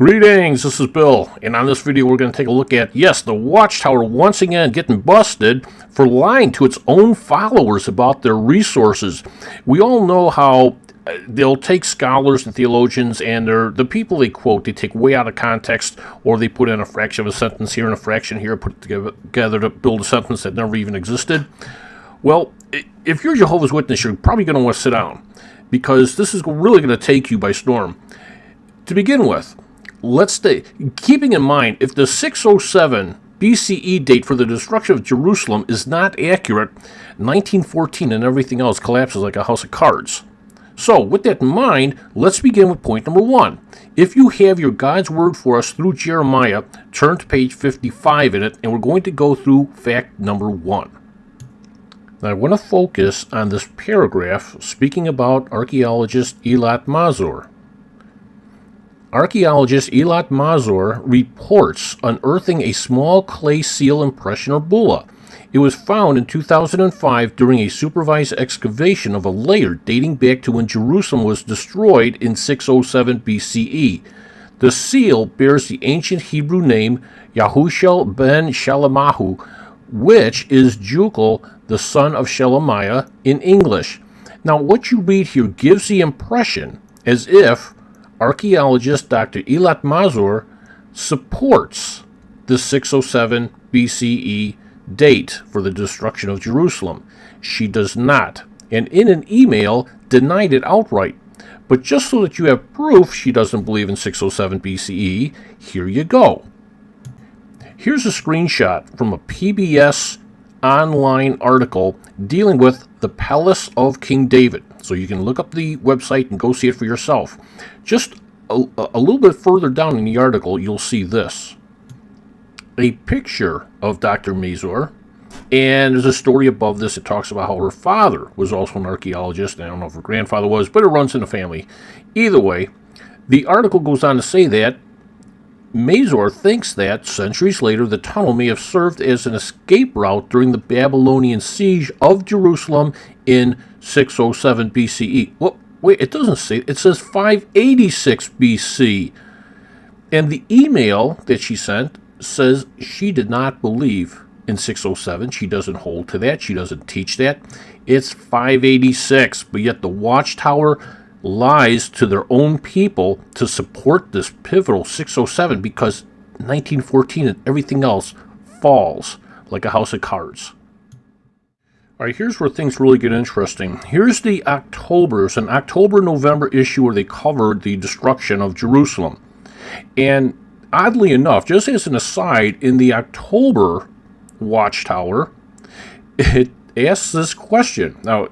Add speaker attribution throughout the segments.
Speaker 1: Greetings, this is Bill, and on this video we're going to take a look at, yes, the Watchtower once again getting busted for lying to its own followers about their resources. We all know how they'll take scholars and theologians and the people they quote, they take way out of context, or they put in a fraction of a sentence here and a fraction here, put it together to build a sentence that never even existed. Well, if you're Jehovah's Witness, you're probably going to want to sit down, because this is really going to take you by storm. To begin with, let's stay, keeping in mind, if the 607 BCE date for the destruction of Jerusalem is not accurate, 1914 and everything else collapses like a house of cards. So, with that in mind, let's begin with point number 1. If you have your God's Word for us through Jeremiah, turn to page 55 in it, and we're going to go through fact number 1. Now, I want to focus on this paragraph speaking about archaeologist Eilat Mazur. Archaeologist Eilat Mazur reports unearthing a small clay seal impression or bulla. It was found in 2005 during a supervised excavation of a layer dating back to when Jerusalem was destroyed in 607 BCE. The seal bears the ancient Hebrew name Yahushua ben Shalemahu, which is Jucal, the son of Shelemiah, in English. Now, what you read here gives the impression as if archaeologist Dr. Eilat Mazur supports the 607 BCE date for the destruction of Jerusalem. She does not, and in an email denied it outright. But just so that you have proof she doesn't believe in 607 BCE, here you go. Here's a screenshot from a PBS online article dealing with the Palace of King David. So you can look up the website and go see it for yourself. Just a little bit further down in the article, you'll see this. A picture of Dr. Mazur, and there's a story above this that talks about how her father was also an archaeologist, and I don't know if her grandfather was, but it runs in the family. Either way, the article goes on to say that Mazur thinks that, centuries later, the tunnel may have served as an escape route during the Babylonian siege of Jerusalem in 607 BCE. Well, wait, it doesn't say, it says 586 BC. And the email that she sent says she did not believe in 607. She doesn't hold to that. She doesn't teach that. It's 586, but yet the Watchtower lies to their own people to support this pivotal 607 because 1914 and everything else falls like a house of cards. All right, here's where things really get interesting. Here's the October's, an October-November issue where they covered the destruction of Jerusalem. And oddly enough, just as an aside, in the October Watchtower, it asks this question. Now,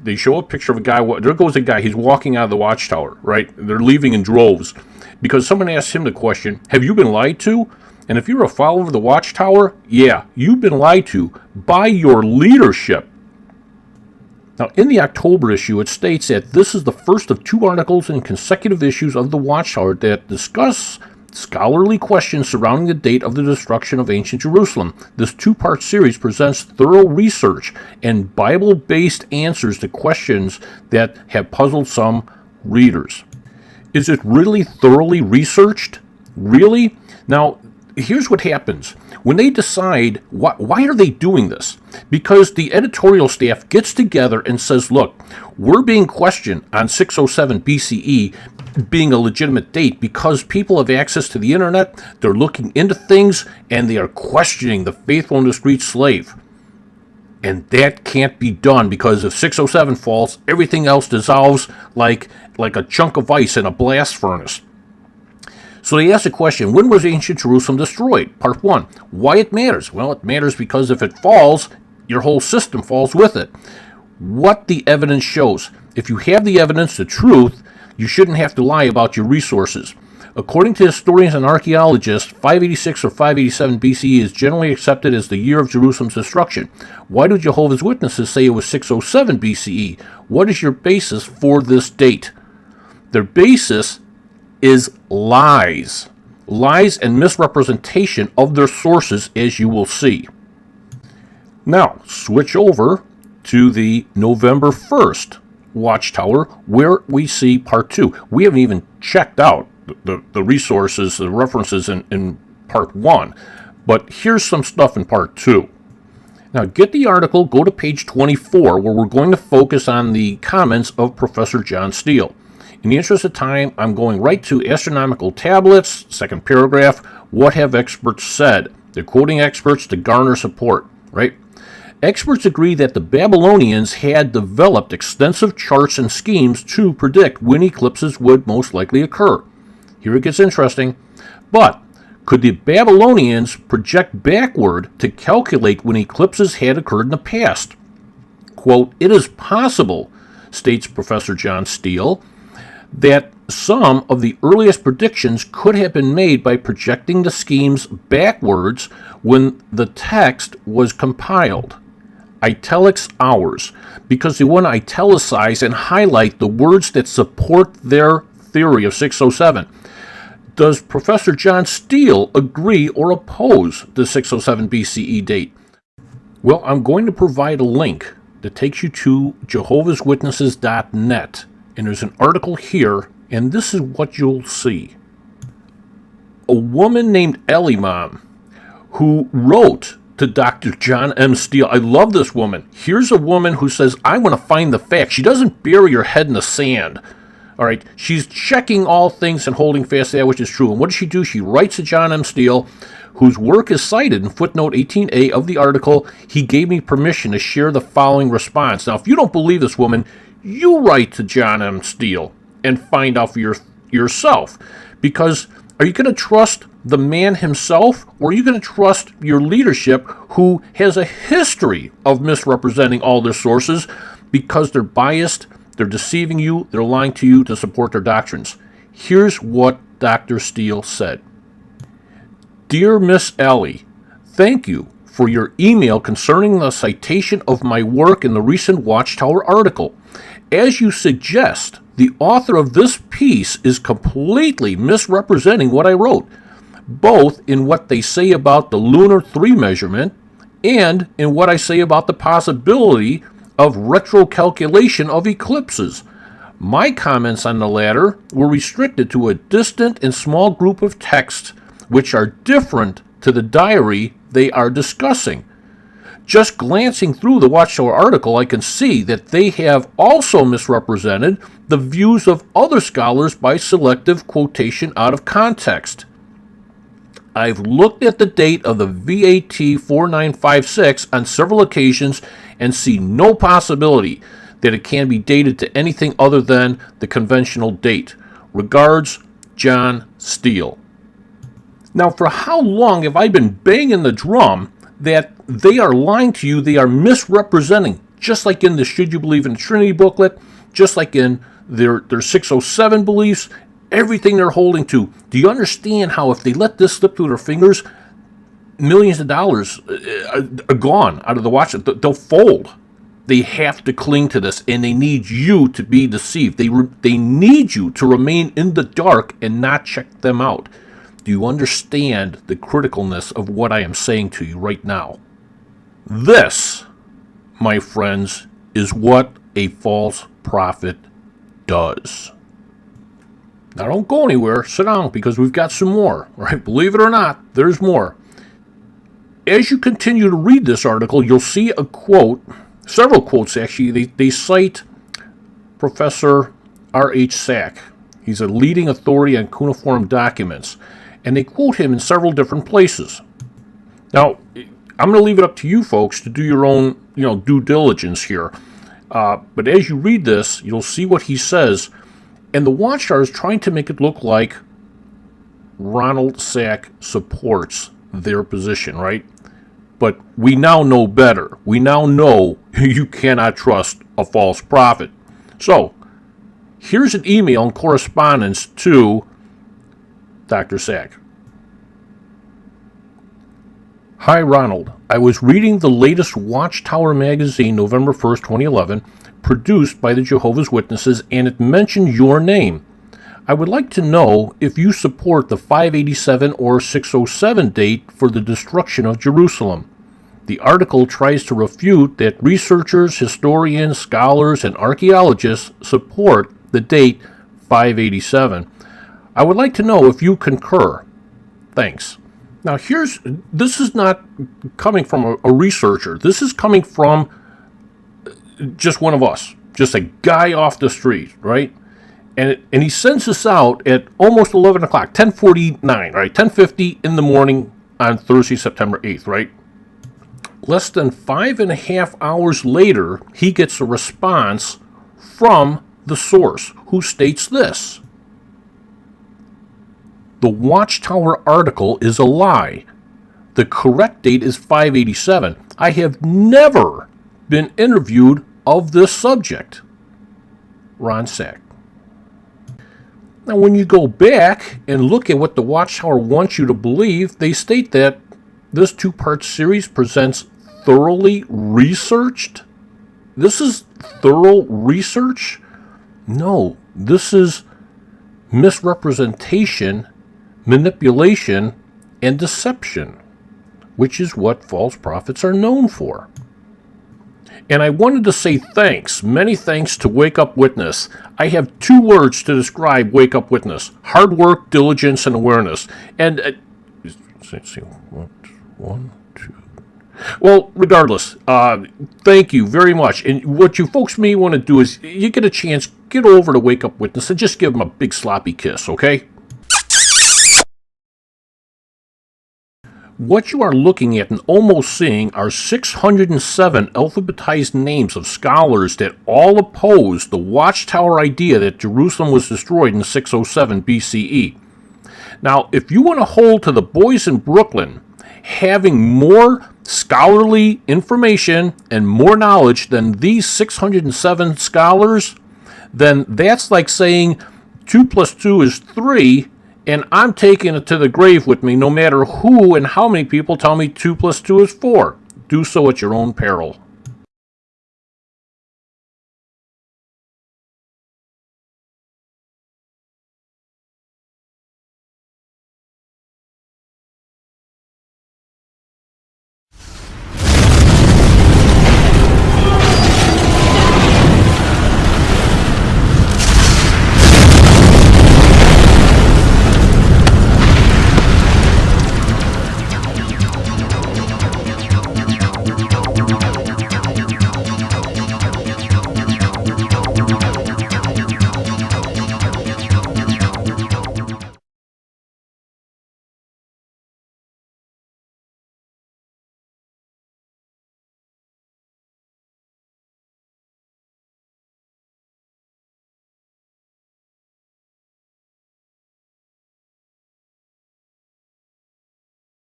Speaker 1: they show a picture of a guy. There goes a guy. He's walking out of the Watchtower, right? They're leaving in droves because someone asked him the question, have you been lied to? And if you're a follower of the Watchtower, yeah, you've been lied to by your leadership. Now, in the October issue, it states that this is the first of 2 articles in consecutive issues of the Watchtower that discuss scholarly questions surrounding the date of the destruction of ancient Jerusalem. This 2-part series presents thorough research and Bible-based answers to questions that have puzzled some readers. Is it really thoroughly researched? Really? Now, here's what happens. When they decide, why are they doing this? Because the editorial staff gets together and says, look, we're being questioned on 607 BCE being a legitimate date because people have access to the internet, they're looking into things, and they are questioning the faithful and discreet slave. And that can't be done because if 607 falls, everything else dissolves like a chunk of ice in a blast furnace. So they ask the question, when was ancient Jerusalem destroyed? Part 1. Why it matters? Well, it matters because if it falls, your whole system falls with it. What the evidence shows. If you have the evidence, the truth, you shouldn't have to lie about your resources. According to historians and archaeologists, 586 or 587 BCE is generally accepted as the year of Jerusalem's destruction. Why do Jehovah's Witnesses say it was 607 BCE? What is your basis for this date? Their basis is lies. Lies and misrepresentation of their sources, as you will see. Now, switch over to the November 1st Watchtower, where we see part 2. We haven't even checked out the resources, the references in part 1. But here's some stuff in part 2. Now get the article, go to page 24, where we're going to focus on the comments of Professor John Steele. In the interest of time, I'm going right to astronomical tablets, second paragraph. What have experts said? They're quoting experts to garner support, right? Experts agree that the Babylonians had developed extensive charts and schemes to predict when eclipses would most likely occur. Here it gets interesting. But could the Babylonians project backward to calculate when eclipses had occurred in the past? Quote, it is possible, states Professor John Steele, that some of the earliest predictions could have been made by projecting the schemes backwards when the text was compiled. Italics ours, because they want to italicize and highlight the words that support their theory of 607. Does Professor John Steele agree or oppose the 607 BCE date? Well, I'm going to provide a link that takes you to JEHOVAH'S and there's an article here, and this is what you'll see. A woman named Elimam, who wrote to Dr. John M. Steele. I love this woman. Here's a woman who says, I want to find the facts. She doesn't bury her head in the sand. All right, she's checking all things and holding fast to that which is true. And what does she do? She writes to John M. Steele, whose work is cited in footnote 18a of the article. He gave me permission to share the following response. Now, if you don't believe this woman, you write to John M. Steele and find out for yourself. Because are you going to trust the man himself, or are you going to trust your leadership who has a history of misrepresenting all their sources because they're biased, they're deceiving you, they're lying to you to support their doctrines? Here's what Dr. Steele said. Dear Miss Ellie, thank you for your email concerning the citation of my work in the recent Watchtower article. As you suggest, the author of this piece is completely misrepresenting what I wrote, both in what they say about the lunar 3 measurement and in what I say about the possibility of retrocalculation of eclipses. My comments on the latter were restricted to a distant and small group of texts which are different to the diary they are discussing. Just glancing through the Watchtower article, I can see that they have also misrepresented the views of other scholars by selective quotation out of context. I've looked at the date of the VAT 4956 on several occasions and see no possibility that it can be dated to anything other than the conventional date. Regards, John Steele. Now, for how long have I been banging the drum that they are lying to you, they are misrepresenting, just like in the Should You Believe in the Trinity booklet, just like in their 607 beliefs, everything they're holding to. Do you understand how if they let this slip through their fingers, millions of dollars are gone out of the watch? They'll fold. They have to cling to this, and they need you to be deceived. They need you to remain in the dark and not check them out. Do you understand the criticalness of what I am saying to you right now? This, my friends, is what a false prophet does. Now don't go anywhere, sit down, because we've got some more, right? Believe it or not, there's more. As you continue to read this article, you'll see a quote, several quotes actually. They cite Professor R.H. Sack. He's a leading authority on cuneiform documents, and they quote him in several different places. Now, I'm going to leave it up to you folks to do your own, due diligence here. But as you read this, you'll see what he says. And the Watchtower is trying to make it look like Ronald Sack supports their position, right? But we now know better. We now know you cannot trust a false prophet. So, here's an email and correspondence to Dr. Sack. Hi, Ronald. I was reading the latest Watchtower magazine, November 1st, 2011, produced by the Jehovah's Witnesses, and it mentioned your name. I would like to know if you support the 587 or 607 date for the destruction of Jerusalem. The article tries to refute that researchers, historians, scholars, and archaeologists support the date 587. I would like to know if you concur. Thanks. Now, this is not coming from a researcher. This is coming from just one of us, just a guy off the street, right? And he sends this out at almost 11 o'clock, 10:49, right? 10:50 in the morning on Thursday, September 8th, right? Less than 5.5 hours later, he gets a response from the source, who states this: the Watchtower article is a lie. The correct date is 587. I have never been interviewed of this subject. Ron Sack. Now, when you go back and look at what the Watchtower wants you to believe, they state that this two-part series presents thoroughly researched. This is thorough research? No, this is misrepresentation, manipulation, and deception, which is what false prophets are known for. And I wanted to say thanks, many thanks to Wake Up Witness. I have 2 words to describe Wake Up Witness: hard work, diligence, and awareness. And, let's see, one, two. Well, regardless, thank you very much. And what you folks may want to do is, you get a chance, get over to Wake Up Witness and just give them a big sloppy kiss, okay? What you are looking at and almost seeing are 607 alphabetized names of scholars that all oppose the Watchtower idea that Jerusalem was destroyed in 607 BCE. Now, if you want to hold to the boys in Brooklyn having more scholarly information and more knowledge than these 607 scholars, then that's like saying 2 plus 2 is 3, and I'm taking it to the grave with me no matter who and how many people tell me 2 plus 2 is 4. Do so at your own peril.